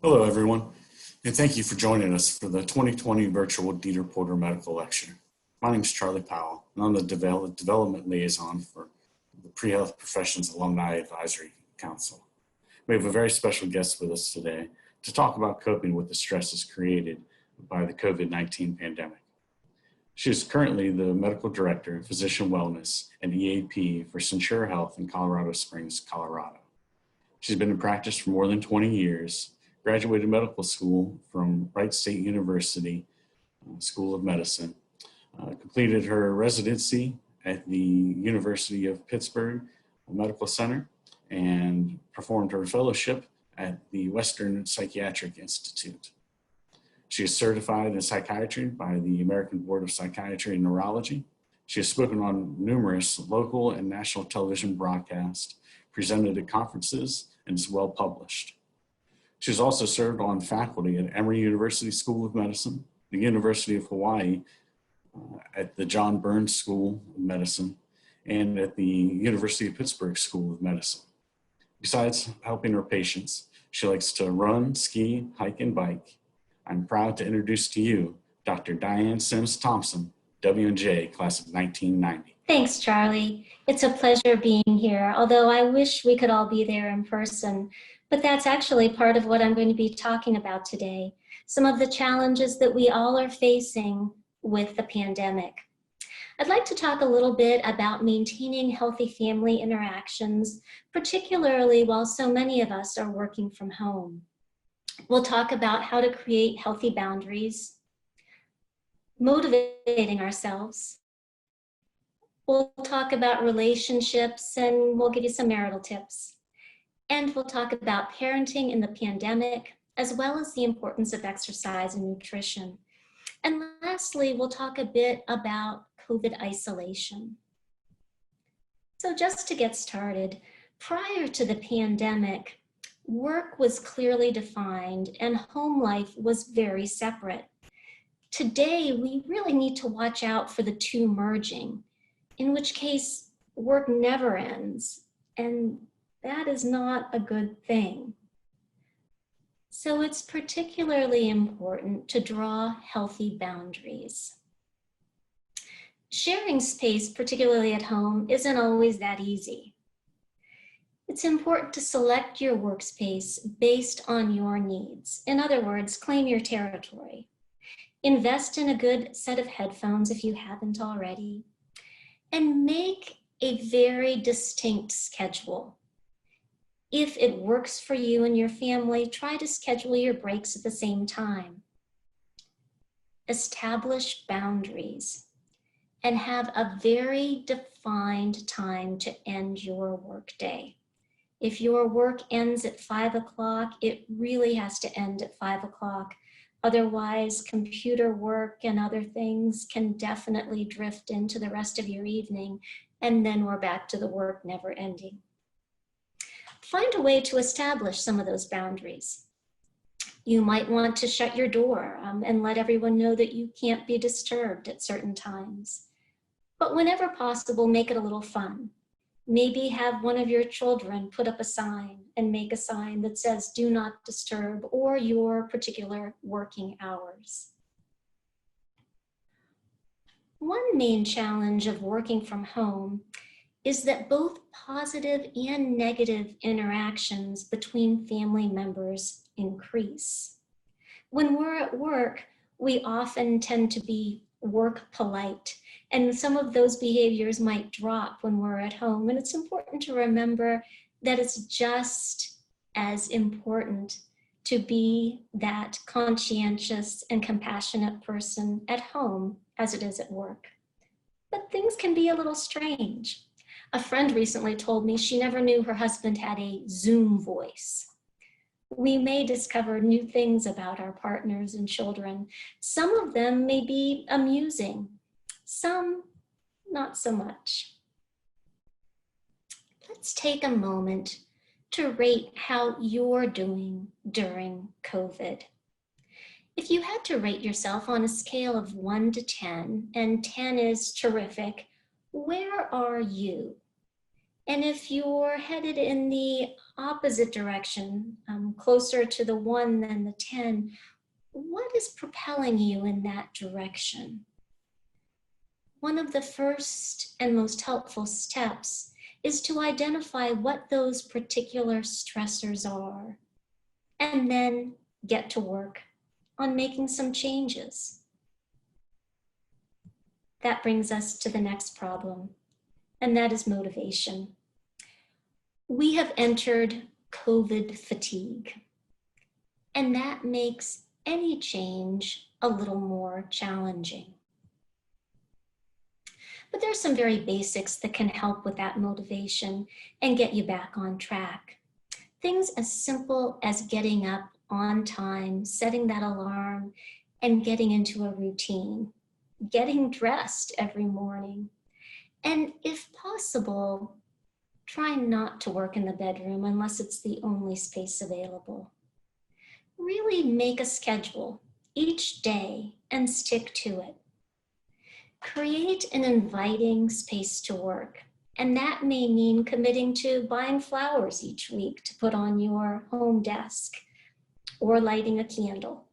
Hello, everyone, and thank you for joining us for the 2020 Virtual Dieter Porter Medical Lecture. My name is Charlie Powell, and I'm the Development Liaison for the Pre-Health Professions Alumni Advisory Council. We have a very special guest with us today to talk about coping with the stresses created by the COVID-19 pandemic. She is currently the Medical Director of Physician Wellness and EAP for Centura Health in Colorado Springs, Colorado. She's been in practice for more than 20 years, graduated medical school from Wright State University School of Medicine, completed her residency at the University of Pittsburgh Medical Center, and performed her fellowship at the Western Psychiatric Institute. She is certified in psychiatry by the American Board of Psychiatry and Neurology. She has spoken on numerous local and national television broadcasts, presented at conferences, and is well published. She's also served on faculty at Emory University School of Medicine, the University of Hawaii, at the John Burns School of Medicine, and at the University of Pittsburgh School of Medicine. Besides helping her patients, she likes to run, ski, hike, and bike. I'm proud to introduce to you Dr. Diane Sims Thompson, W&J, class of 1990. Thanks, Charlie. It's a pleasure being here, although I wish we could all be there in person. But that's actually part of what I'm going to be talking about today. Some of the challenges that we all are facing with the pandemic. I'd like to talk a little bit about maintaining healthy family interactions, particularly while so many of us are working from home. We'll talk about how to create healthy boundaries, motivating ourselves. We'll talk about relationships, and we'll give you some marital tips. And we'll talk about parenting in the pandemic, as well as the importance of exercise and nutrition. And lastly, we'll talk a bit about COVID isolation. So just to get started, prior to the pandemic, work was clearly defined and home life was very separate. Today, we really need to watch out for the two merging, in which case work never ends, and that is not a good thing. So it's particularly important to draw healthy boundaries. Sharing space, particularly at home, isn't always that easy. It's important to select your workspace based on your needs. In other words, claim your territory. Invest in a good set of headphones if you haven't already, and make a very distinct schedule. If it works for you and your family, try to schedule your breaks at the same time. Establish boundaries and have a very defined time to end your workday. If your work ends at 5 o'clock, it really has to end at 5 o'clock. Otherwise, computer work and other things can definitely drift into the rest of your evening, and then we're back to the work never ending. Find a way to establish some of those boundaries. You might want to shut your door and let everyone know that you can't be disturbed at certain times. But whenever possible, make it a little fun. Maybe have one of your children put up a sign and make a sign that says, "Do not disturb," or your particular working hours. One main challenge of working from home is that both positive and negative interactions between family members increase. When we're at work, we often tend to be work polite, and some of those behaviors might drop when we're at home. And it's important to remember that it's just as important to be that conscientious and compassionate person at home as it is at work. But things can be a little strange. A friend recently told me she never knew her husband had a Zoom voice. We may discover new things about our partners and children. Some of them may be amusing, some not so much. Let's take a moment to rate how you're doing during COVID. If you had to rate yourself on a scale of 1 to 10, and 10 is terrific, where are you? And if you're headed in the opposite direction, closer to the 1 than the 10, what is propelling you in that direction? One of the first and most helpful steps is to identify what those particular stressors are, and then get to work on making some changes. That brings us to the next problem, and that is motivation. We have entered COVID fatigue, and that makes any change a little more challenging. But there's some very basics that can help with that motivation and get you back on track. Things as simple as getting up on time, setting that alarm, and getting into a routine, getting dressed every morning, and if possible, try not to work in the bedroom unless it's the only space available. Really make a schedule each day and stick to it. Create an inviting space to work, and that may mean committing to buying flowers each week to put on your home desk or lighting a candle.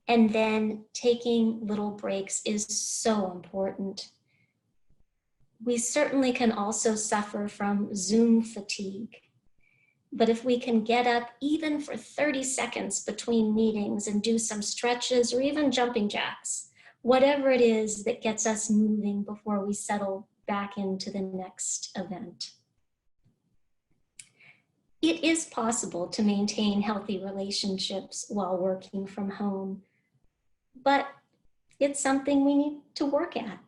And then taking little breaks is so important. We certainly can also suffer from Zoom fatigue. But if we can get up even for 30 seconds between meetings and do some stretches or even jumping jacks, whatever it is that gets us moving before we settle back into the next event. It is possible to maintain healthy relationships while working from home, but it's something we need to work at.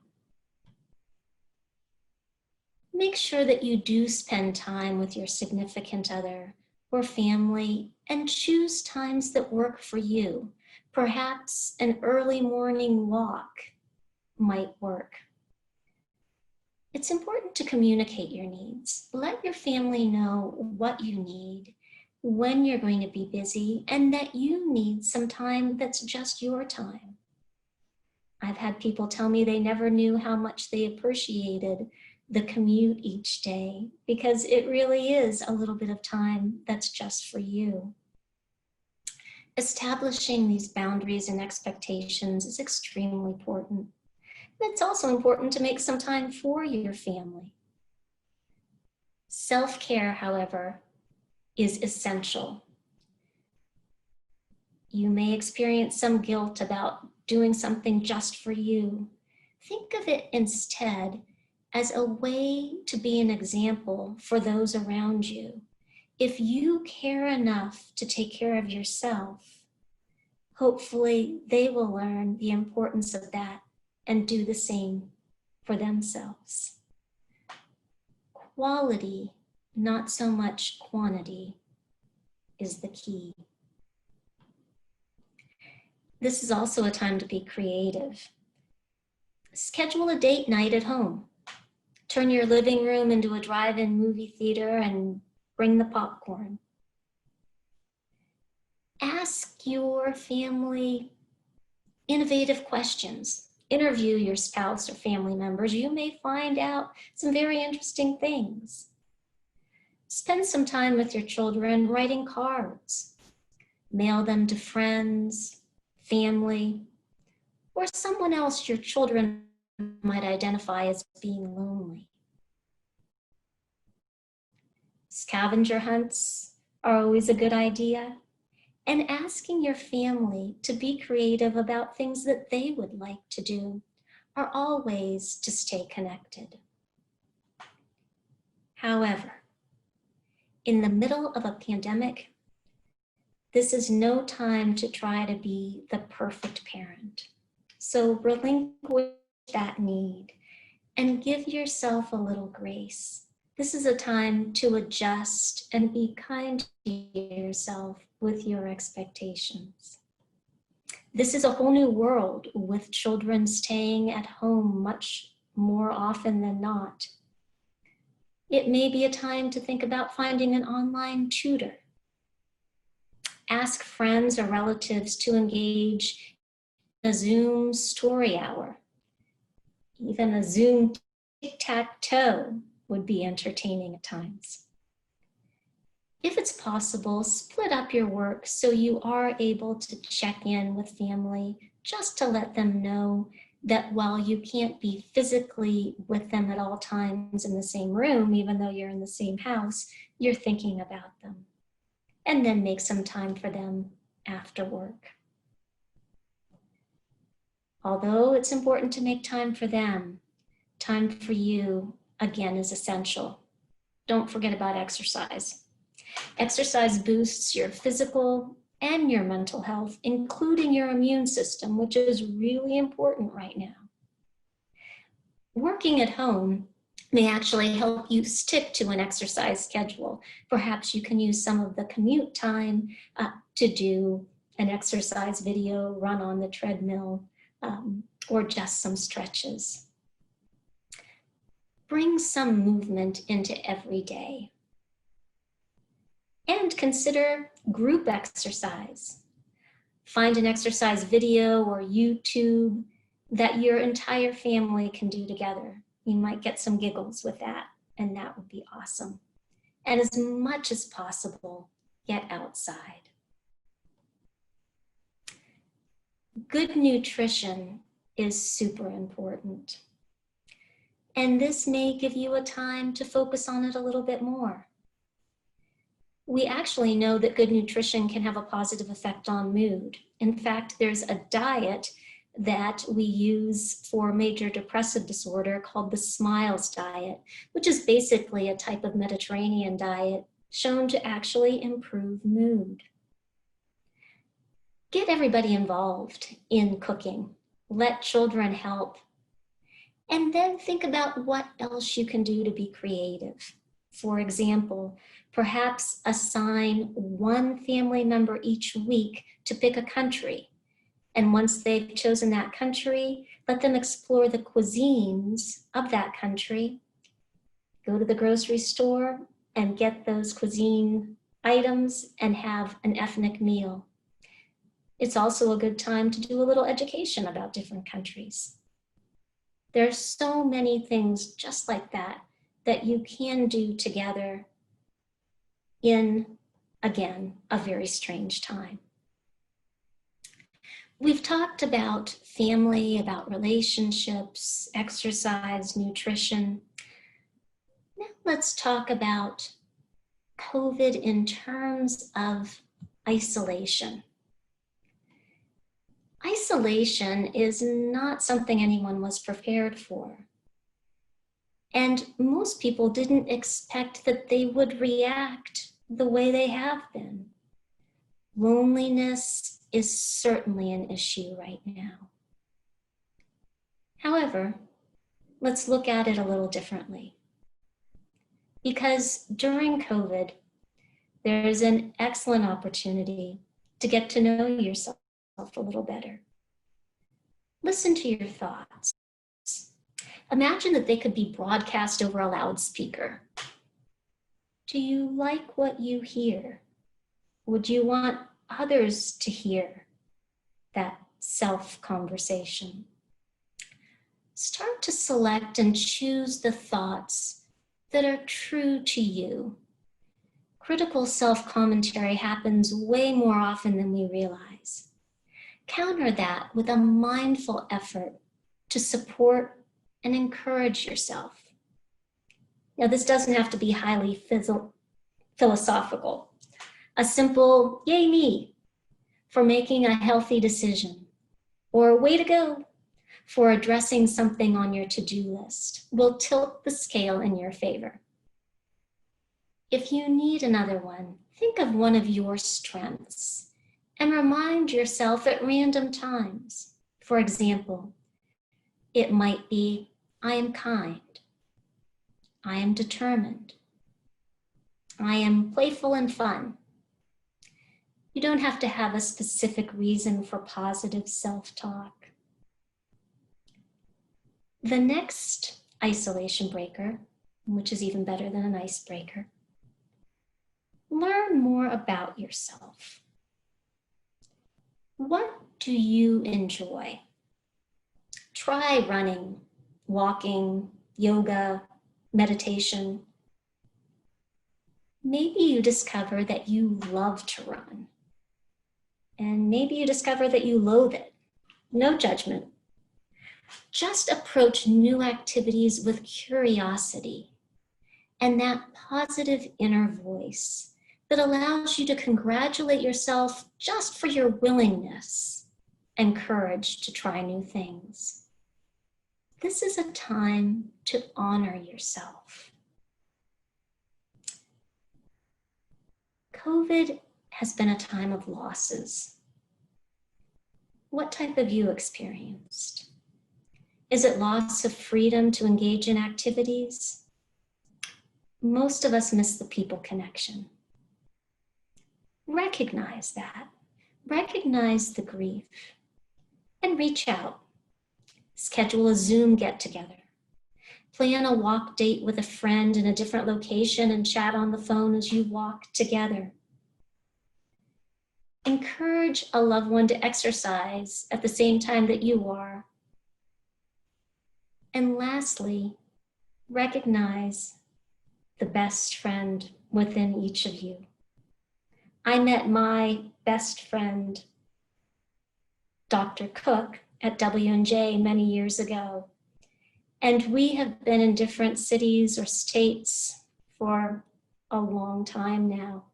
Make sure that you do spend time with your significant other or family and choose times that work for you. Perhaps an early morning walk might work. It's important to communicate your needs. Let your family know what you need, when you're going to be busy, and that you need some time that's just your time. I've had people tell me they never knew how much they appreciated the commute each day, because it really is a little bit of time that's just for you. Establishing these boundaries and expectations is extremely important. It's also important to make some time for your family. Self-care, however, is essential. You may experience some guilt about doing something just for you. Think of it instead as a way to be an example for those around you. If you care enough to take care of yourself, hopefully they will learn the importance of that and do the same for themselves. Quality, not so much quantity, is the key. This is also a time to be creative. Schedule a date night at home. Turn your living room into a drive-in movie theater and bring the popcorn. Ask your family innovative questions. Interview your spouse or family members. You may find out some very interesting things. Spend some time with your children writing cards. Mail them to friends, family, or someone else your children might identify as being lonely. Scavenger hunts are always a good idea, and asking your family to be creative about things that they would like to do are all ways to stay connected. However, in the middle of a pandemic, this is no time to try to be the perfect parent. So relinquish that need and give yourself a little grace. This is a time to adjust and be kind to yourself with your expectations. This is a whole new world with children staying at home much more often than not. It may be a time to think about finding an online tutor. Ask friends or relatives to engage in a Zoom story hour, even a Zoom tic-tac-toe would be entertaining at times. If it's possible, split up your work so you are able to check in with family just to let them know that while you can't be physically with them at all times in the same room, even though you're in the same house, you're thinking about them. And then make some time for them after work. Although it's important to make time for them, time for you, again, is essential. Don't forget about exercise. Exercise boosts your physical and your mental health, including your immune system, which is really important right now. Working at home may actually help you stick to an exercise schedule. Perhaps you can use some of the commute time to do an exercise video, run on the treadmill, or just some stretches. Bring some movement into every day. And consider group exercise. Find an exercise video or YouTube that your entire family can do together. You might get some giggles with that, and that would be awesome. And as much as possible, get outside. Good nutrition is super important. And this may give you a time to focus on it a little bit more. We actually know that good nutrition can have a positive effect on mood. In fact, there's a diet that we use for major depressive disorder called the SMILES diet, which is basically a type of Mediterranean diet shown to actually improve mood. Get everybody involved in cooking. Let children help. And then think about what else you can do to be creative. For example, perhaps assign one family member each week to pick a country. And once they've chosen that country, let them explore the cuisines of that country. Go to the grocery store and get those cuisine items and have an ethnic meal. It's also a good time to do a little education about different countries. There are so many things just like that that you can do together in, again, a very strange time. We've talked about family, about relationships, exercise, nutrition. Now let's talk about COVID in terms of isolation. Isolation is not something anyone was prepared for. And most people didn't expect that they would react the way they have been. Loneliness is certainly an issue right now. However, let's look at it a little differently. Because during COVID, there's an excellent opportunity to get to know yourself a little better. Listen to your thoughts. Imagine that they could be broadcast over a loudspeaker. Do you like what you hear? Would you want others to hear that self-conversation? Start to select and choose the thoughts that are true to you. Critical self-commentary happens way more often than we realize. Counter that with a mindful effort to support and encourage yourself. Now, this doesn't have to be highly philosophical. A simple, yay me, for making a healthy decision, or way to go for addressing something on your to-do list will tilt the scale in your favor. If you need another one, think of one of your strengths and remind yourself at random times. For example, it might be, I am kind, I am determined, I am playful and fun. You don't have to have a specific reason for positive self-talk. The next isolation breaker, which is even better than an icebreaker, learn more about yourself. What do you enjoy? Try running, walking, yoga, meditation. Maybe you discover that you love to run. And maybe you discover that you loathe it. No judgment. Just approach new activities with curiosity and that positive inner voice that allows you to congratulate yourself just for your willingness and courage to try new things. This is a time to honor yourself. COVID has been a time of losses. What type have you experienced? Is it loss of freedom to engage in activities? Most of us miss the people connection. Recognize that. Recognize the grief and reach out. Schedule a Zoom get-together. Plan a walk date with a friend in a different location and chat on the phone as you walk together. Encourage a loved one to exercise at the same time that you are. And lastly, recognize the best friend within each of you. I met my best friend, Dr. Cook, at W&J many years ago. And we have been in different cities or states for a long time now.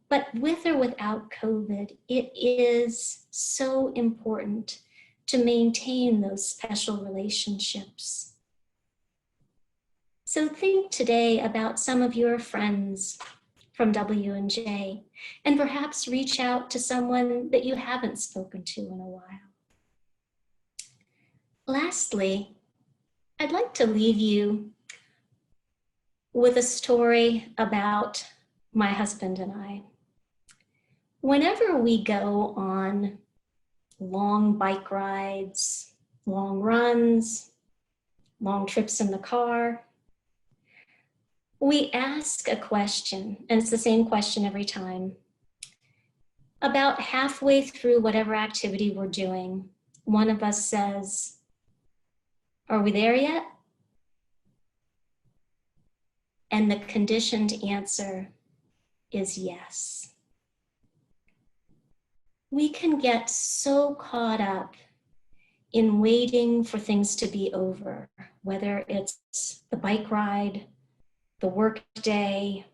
But with or without COVID, it is so important to maintain those special relationships. So think today about some of your friends from W&J and perhaps reach out to someone that you haven't spoken to in a while. Lastly, I'd like to leave you with a story about my husband and I. Whenever we go on long bike rides, long runs, long trips in the car, we ask a question, and it's the same question every time. About halfway through whatever activity we're doing, one of us says, "Are we there yet?" And the conditioned answer is yes. We can get so caught up in waiting for things to be over, whether it's the bike ride, the work day,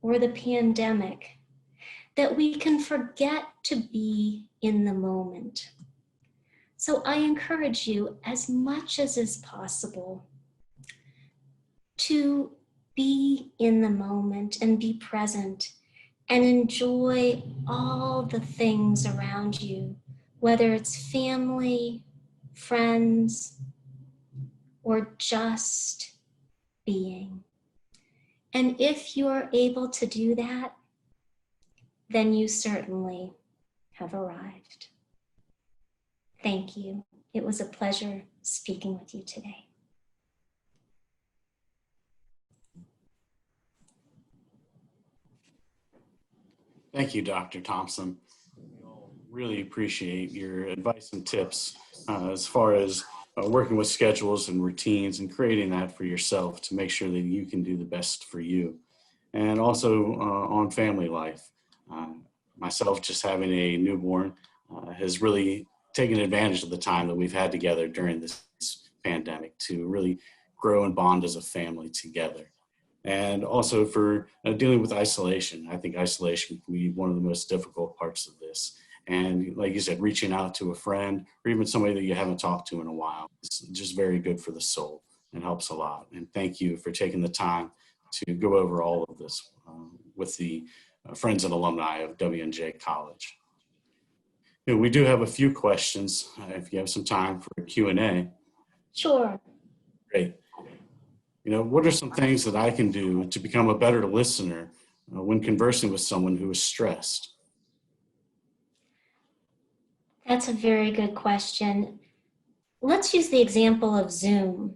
or the pandemic, that we can forget to be in the moment. So I encourage you, as much as is possible, to be in the moment and be present and enjoy all the things around you, whether it's family, friends, or just being. And if you're able to do that, then you certainly have arrived. Thank you. It was a pleasure speaking with you today. Thank you, Dr. Thompson. We all really appreciate your advice and tips as far as working with schedules and routines and creating that for yourself to make sure that you can do the best for you. And also on family life. Myself just having a newborn has really taken advantage of the time that we've had together during this pandemic to really grow and bond as a family together. And also for dealing with isolation. I think isolation can be one of the most difficult parts of this. And like you said, reaching out to a friend or even somebody that you haven't talked to in a while, it's just very good for the soul and helps a lot. And thank you for taking the time to go over all of this with the friends and alumni of W&J College. You know, we do have a few questions if you have some time for a Q&A. Sure. Great. You know, what are some things that I can do to become a better listener when conversing with someone who is stressed? That's a very good question. Let's use the example of Zoom.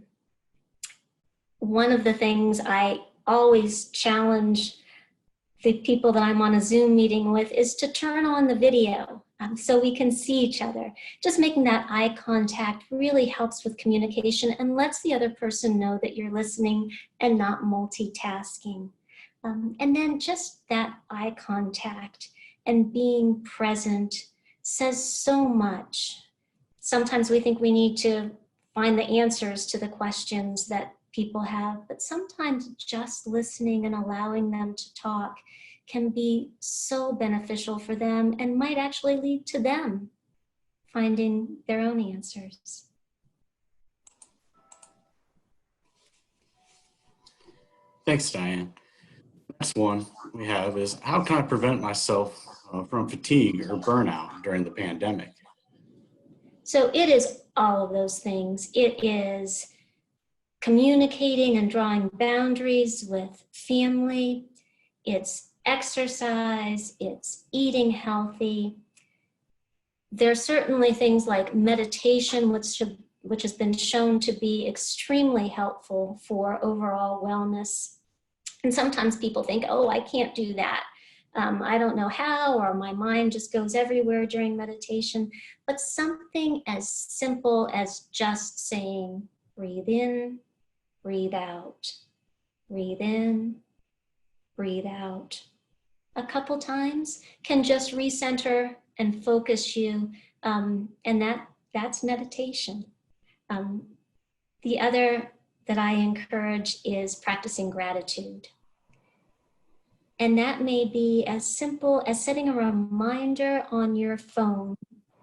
One of the things I always challenge the people that I'm on a Zoom meeting with is to turn on the video so we can see each other. Just making that eye contact really helps with communication and lets the other person know that you're listening and not multitasking. And then just that eye contact and being present says so much. Sometimes we think we need to find the answers to the questions that people have, but sometimes just listening and allowing them to talk can be so beneficial for them and might actually lead to them finding their own answers. Thanks, Diane. Next one we have is, how can I prevent myself from fatigue or burnout during the pandemic? So it is all of those things. It is communicating and drawing boundaries with family. It's exercise. It's eating healthy. There are certainly things like meditation, which has been shown to be extremely helpful for overall wellness. And sometimes people think, oh, I can't do that. I don't know how, or my mind just goes everywhere during meditation. But something as simple as just saying, breathe in, breathe out, breathe in, breathe out, a couple times can just recenter and focus you, and that's meditation. The other that I encourage is practicing gratitude. And that may be as simple as setting a reminder on your phone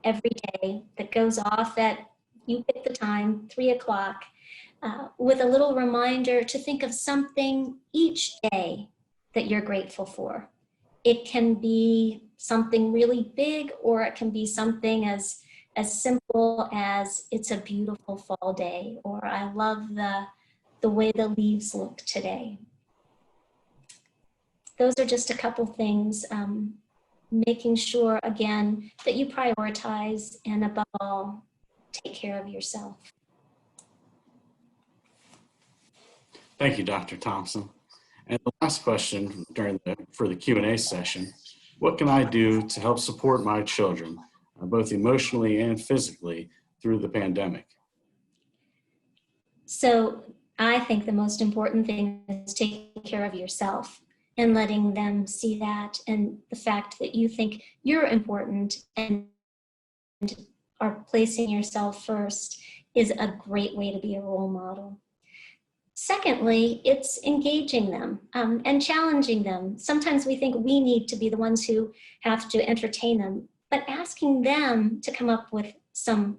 every day that goes off at, you pick the time, 3 o'clock, with a little reminder to think of something each day that you're grateful for. It can be something really big, or it can be something as simple as it's a beautiful fall day, or I love the way the leaves look today. Those are just a couple things, making sure, again, that you prioritize and above all, take care of yourself. Thank you, Dr. Thompson. And the last question for the Q&A session, what can I do to help support my children, both emotionally and physically, through the pandemic? So I think the most important thing is taking care of yourself and letting them see that, and the fact that you think you're important and are placing yourself first is a great way to be a role model. Secondly, it's engaging them and challenging them. Sometimes we think we need to be the ones who have to entertain them, but asking them to come up with some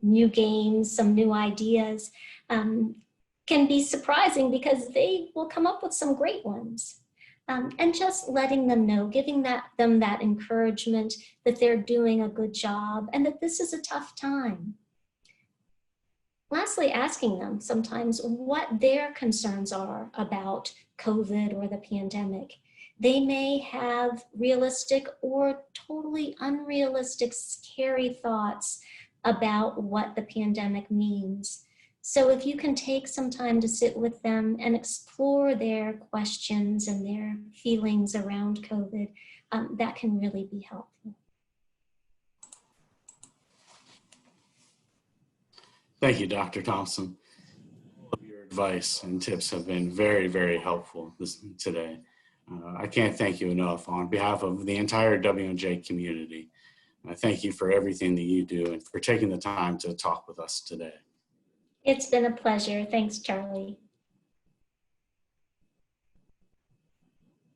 new games, some new ideas can be surprising, because they will come up with some great ones. And just letting them know, giving them that encouragement that they're doing a good job and that this is a tough time. Lastly, asking them sometimes what their concerns are about COVID or the pandemic. They may have realistic or totally unrealistic, scary thoughts about what the pandemic means. So if you can take some time to sit with them and explore their questions and their feelings around COVID, that can really be helpful. Thank you, Dr. Thompson. All of your advice and tips have been very, very helpful today. I can't thank you enough on behalf of the entire W&J community. I thank you for everything that you do and for taking the time to talk with us today. It's been a pleasure. Thanks, Charlie.